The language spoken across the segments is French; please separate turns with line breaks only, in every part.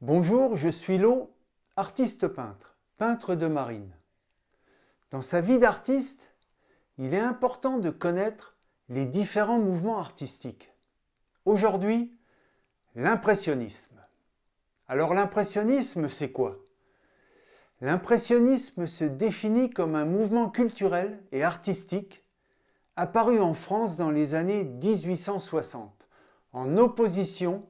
Bonjour, je suis Lo, artiste peintre, peintre de marine. Dans sa vie d'artiste, il est important de connaître les différents mouvements artistiques. Aujourd'hui, l'impressionnisme. Alors l'impressionnisme, c'est quoi? L'impressionnisme se définit comme un mouvement culturel et artistique apparu en France dans les années 1860, en opposition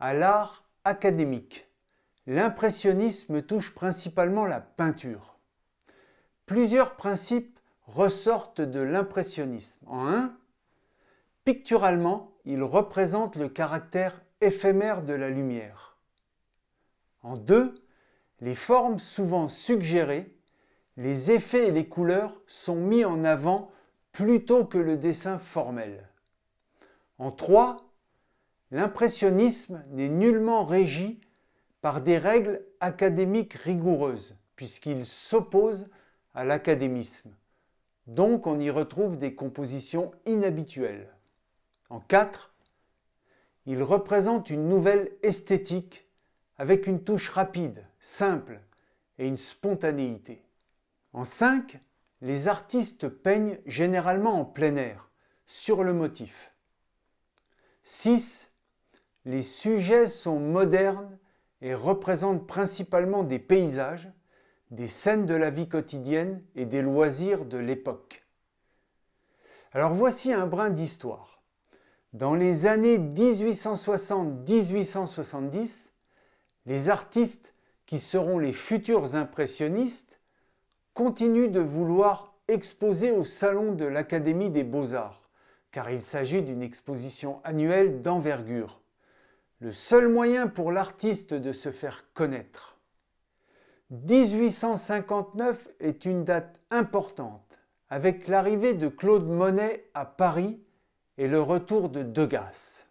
à l'art académique. L'impressionnisme touche principalement la peinture. Plusieurs principes ressortent de l'impressionnisme. En un, picturalement, il représente le caractère éphémère de la lumière. En deux, les formes souvent suggérées, les effets et les couleurs sont mis en avant plutôt que le dessin formel. En trois, l'impressionnisme n'est nullement régi par des règles académiques rigoureuses, puisqu'il s'oppose à l'académisme. Donc on y retrouve des compositions inhabituelles. En quatre, il représente une nouvelle esthétique avec une touche rapide, simple et une spontanéité. En cinq, les artistes peignent généralement en plein air, sur le motif. 6. Les sujets sont modernes et représentent principalement des paysages, des scènes de la vie quotidienne et des loisirs de l'époque. Alors voici un brin d'histoire. Dans les années 1860-1870, les artistes qui seront les futurs impressionnistes continuent de vouloir exposer au Salon de l'Académie des Beaux-Arts, car il s'agit d'une exposition annuelle d'envergure. Le seul moyen pour l'artiste de se faire connaître. 1859 est une date importante, avec l'arrivée de Claude Monet à Paris et le retour de Degas.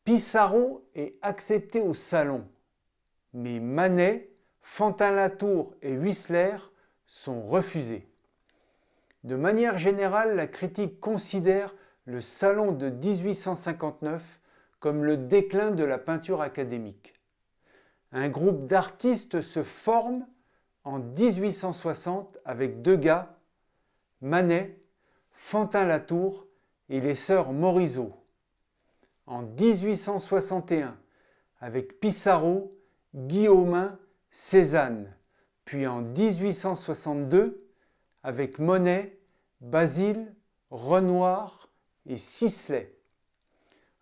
Pissarro est accepté au Salon, mais Manet, Fantin-Latour et Whistler sont refusés. De manière générale, la critique considère le Salon de 1859 comme le déclin de la peinture académique. Un groupe d'artistes se forme en 1860 avec Degas, Manet, Fantin-Latour et les sœurs Morisot. En 1861 avec Pissarro, Guillaumin, Cézanne. Puis en 1862 avec Monet, Basile, Renoir et Sisley.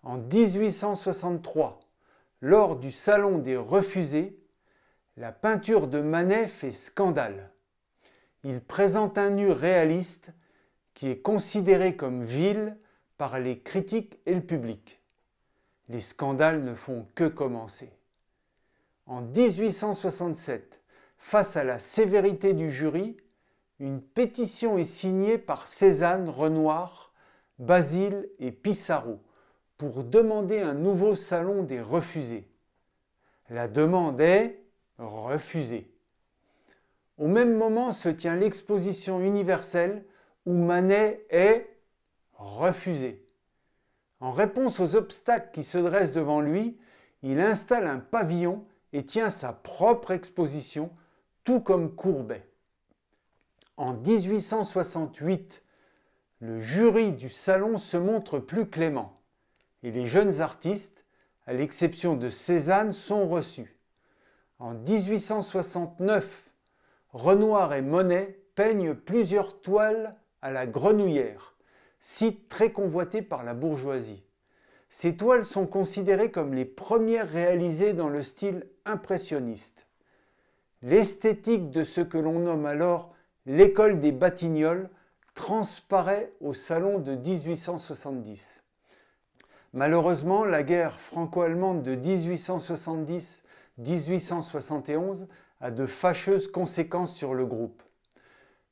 En 1863, lors du Salon des Refusés, la peinture de Manet fait scandale. Il présente un nu réaliste qui est considéré comme vil par les critiques et le public. Les scandales ne font que commencer. En 1867, face à la sévérité du jury, une pétition est signée par Cézanne, Renoir, Basile et Pissarro pour demander un nouveau salon des refusés. La demande est refusée. Au même moment se tient l'exposition universelle où Manet est refusé. En réponse aux obstacles qui se dressent devant lui, il installe un pavillon et tient sa propre exposition, tout comme Courbet. En 1868, le jury du salon se montre plus clément et les jeunes artistes, à l'exception de Cézanne, sont reçus. En 1869, Renoir et Monet peignent plusieurs toiles à la Grenouillère, site très convoité par la bourgeoisie. Ces toiles sont considérées comme les premières réalisées dans le style impressionniste. L'esthétique de ce que l'on nomme alors l'école des Batignolles transparaît au salon de 1870. Malheureusement, la guerre franco-allemande de 1870-1871 a de fâcheuses conséquences sur le groupe.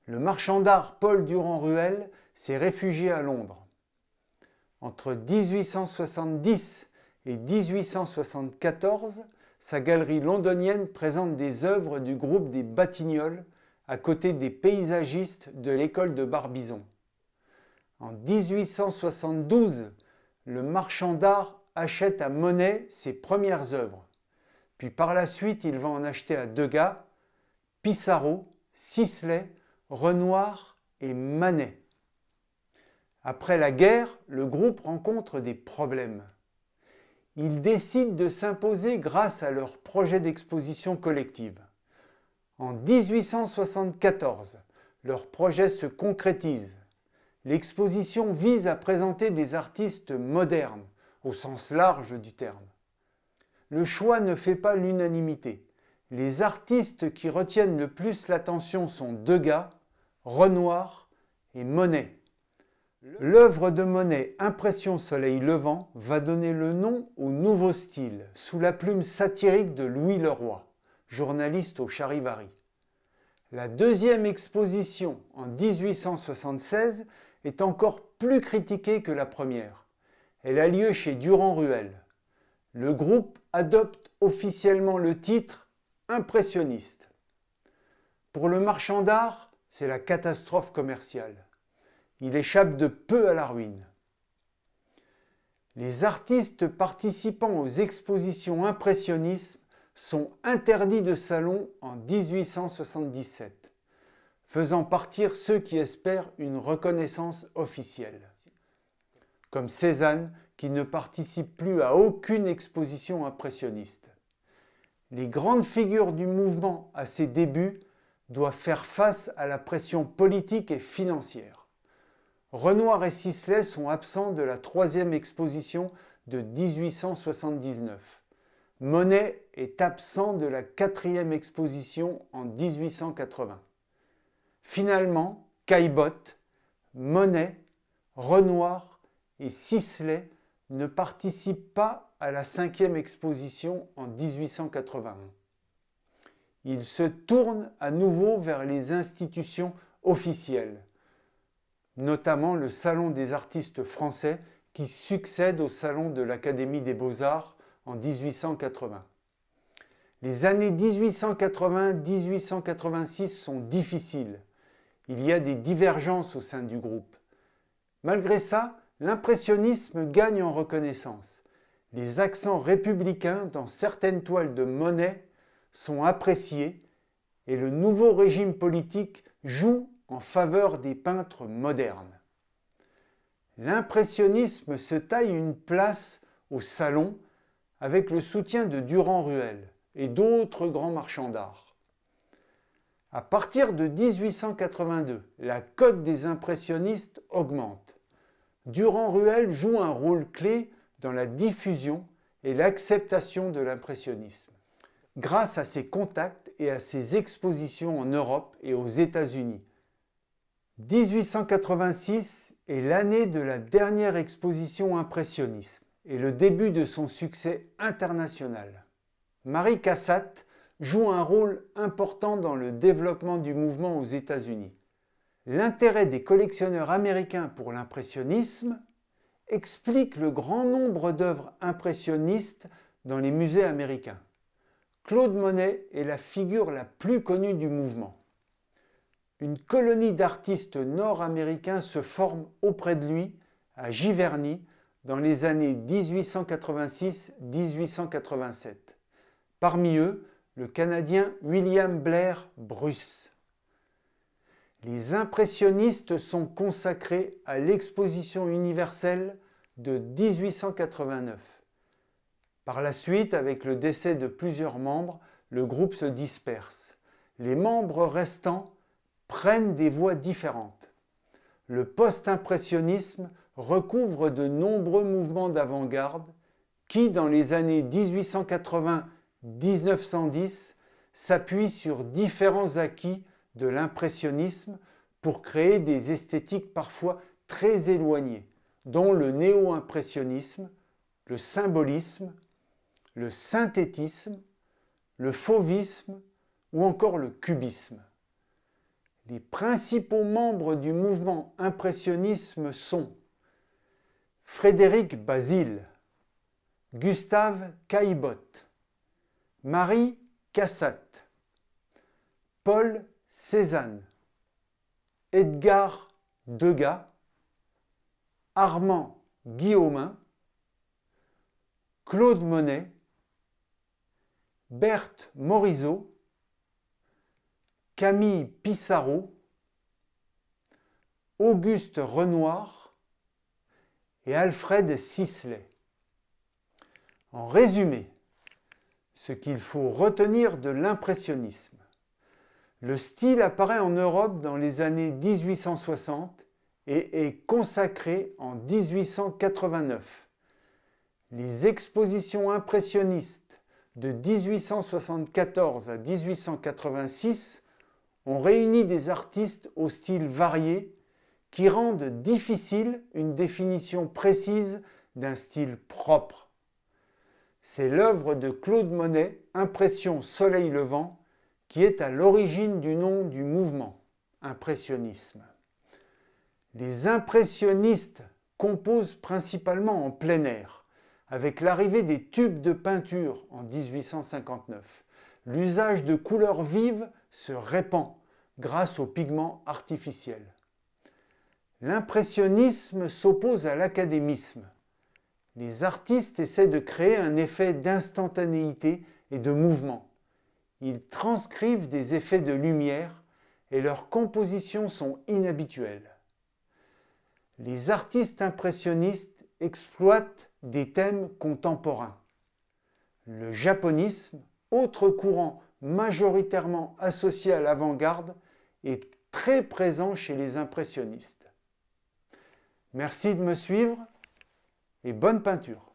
Le marchand d'art Paul Durand-Ruel s'est réfugié à Londres. Entre 1870 et 1874, sa galerie londonienne présente des œuvres du groupe des Batignolles à côté des paysagistes de l'école de Barbizon. En 1872, le marchand d'art achète à Monet ses premières œuvres. puis par la suite il va en acheter à Degas, Pissarro, Sisley, Renoir et Manet. Après la guerre, le groupe rencontre des problèmes. Ils décident de s'imposer grâce à leur projet d'exposition collective. En 1874, leur projet se concrétise. L'exposition vise à présenter des artistes modernes, au sens large du terme. Le choix ne fait pas l'unanimité. Les artistes qui retiennent le plus l'attention sont Degas, Renoir et Monet. L'œuvre de Monet, Impression soleil levant, va donner le nom au nouveau style, sous la plume satirique de Louis Leroy, journaliste au Charivari. La deuxième exposition, en 1876, est encore plus critiquée que la première. Elle a lieu chez Durand-Ruel. Le groupe adopte officiellement le titre impressionniste. Pour le marchand d'art, c'est la catastrophe commerciale. Il échappe de peu à la ruine. Les artistes participant aux expositions impressionnistes sont interdits de salon en 1877, faisant partir ceux qui espèrent une reconnaissance officielle, comme Cézanne qui ne participe plus à aucune exposition impressionniste. Les grandes figures du mouvement à ses débuts doivent faire face à la pression politique et financière. Renoir et Sisley sont absents de la troisième exposition de 1879. Monet est absent de la quatrième exposition en 1880. Finalement, Caillebotte, Monet, Renoir et Sisley ne participent pas à la cinquième exposition en 1881. Ils se tournent à nouveau vers les institutions officielles, notamment le Salon des artistes français qui succède au Salon de l'Académie des Beaux-Arts en 1880. Les années 1880-1886 sont difficiles. Il y a des divergences au sein du groupe. Malgré ça, l'impressionnisme gagne en reconnaissance. Les accents républicains dans certaines toiles de Monet sont appréciés et le nouveau régime politique joue en faveur des peintres modernes. L'impressionnisme se taille une place au salon avec le soutien de Durand-Ruel et d'autres grands marchands d'art. À partir de 1882, la cote des impressionnistes augmente. Durand-Ruel joue un rôle clé dans la diffusion et l'acceptation de l'impressionnisme, grâce à ses contacts et à ses expositions en Europe et aux États-Unis. 1886 est l'année de la dernière exposition impressionnisme et le début de son succès international. Marie Cassatt joue un rôle important dans le développement du mouvement aux États-Unis. L'intérêt des collectionneurs américains pour l'impressionnisme explique le grand nombre d'œuvres impressionnistes dans les musées américains. Claude Monet est la figure la plus connue du mouvement. Une colonie d'artistes nord-américains se forme auprès de lui à Giverny dans les années 1886-1887. Parmi eux, le Canadien William Blair Bruce. Les impressionnistes sont consacrés à l'exposition universelle de 1889. Par la suite, avec le décès de plusieurs membres, le groupe se disperse. Les membres restants prennent des voies différentes. Le post-impressionnisme recouvre de nombreux mouvements d'avant-garde qui, dans les années 1880-1910, s'appuient sur différents acquis de l'impressionnisme pour créer des esthétiques parfois très éloignées, dont le néo-impressionnisme, le symbolisme, le synthétisme, le fauvisme ou encore le cubisme. Les principaux membres du mouvement impressionnisme sont Frédéric Bazille, Gustave Caillebotte, Marie Cassatt, Paul Cézanne, Edgar Degas, Armand Guillaumin, Claude Monet, Berthe Morisot, Camille Pissarro, Auguste Renoir et Alfred Sisley. En résumé, ce qu'il faut retenir de l'impressionnisme. Le style apparaît en Europe dans les années 1860 et est consacré en 1889. Les expositions impressionnistes de 1874 à 1886 ont réuni des artistes au style varié qui rendent difficile une définition précise d'un style propre. C'est l'œuvre de Claude Monet, Impression Soleil Levant, qui est à l'origine du nom du mouvement, impressionnisme. Les impressionnistes composent principalement en plein air. Avec l'arrivée des tubes de peinture en 1859, l'usage de couleurs vives se répand grâce aux pigments artificiels. L'impressionnisme s'oppose à l'académisme. Les artistes essaient de créer un effet d'instantanéité et de mouvement. Ils transcrivent des effets de lumière et leurs compositions sont inhabituelles. Les artistes impressionnistes exploitent des thèmes contemporains. Le japonisme, autre courant majoritairement associé à l'avant-garde, est très présent chez les impressionnistes. Merci de me suivre et bonne peinture.